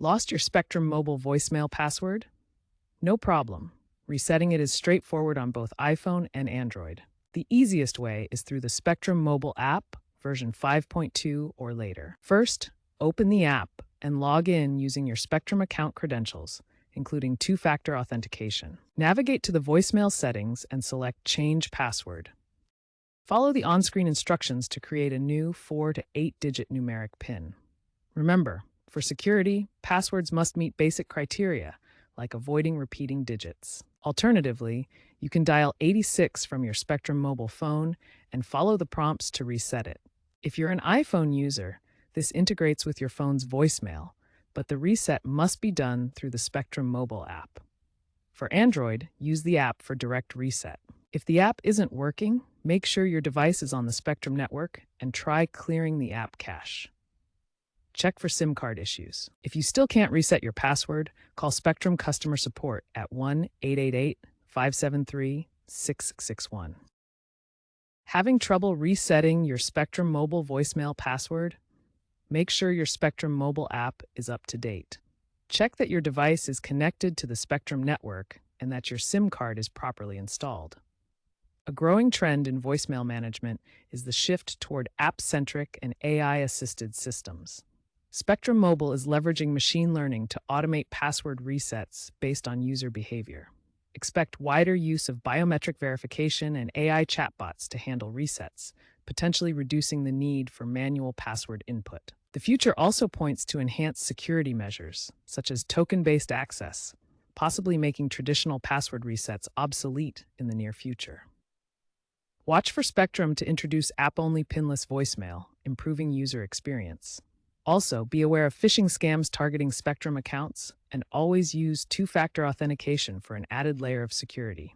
Lost your Spectrum Mobile voicemail password? No problem. Resetting it is straightforward on both iPhone and Android. The easiest way is through the Spectrum Mobile app, version 5.2 or later. First, open the app and log in using your Spectrum account credentials, including two-factor authentication. Navigate to the voicemail settings and select Change Password. Follow the on-screen instructions to create a new 4 to 8-digit numeric PIN. Remember, for security, passwords must meet basic criteria, like avoiding repeating digits. Alternatively, you can dial 86 from your Spectrum mobile phone and follow the prompts to reset it. If you're an iPhone user, this integrates with your phone's voicemail, but the reset must be done through the Spectrum mobile app. For Android, use the app for direct reset. If the app isn't working, make sure your device is on the Spectrum network and try clearing the app cache. Check for SIM card issues. If you still can't reset your password, call Spectrum customer support at 1-888-573-661. Having trouble resetting your Spectrum mobile voicemail password? Make sure your Spectrum mobile app is up to date. Check that your device is connected to the Spectrum network and that your SIM card is properly installed. A growing trend in voicemail management is the shift toward app-centric and AI-assisted systems. Spectrum Mobile is leveraging machine learning to automate password resets based on user behavior. Expect wider use of biometric verification and AI chatbots to handle resets, potentially reducing the need for manual password input. The future also points to enhanced security measures, such as token-based access, possibly making traditional password resets obsolete in the near future. Watch for Spectrum to introduce app-only pinless voicemail, improving user experience. Also, be aware of phishing scams targeting Spectrum accounts, and always use two-factor authentication for an added layer of security.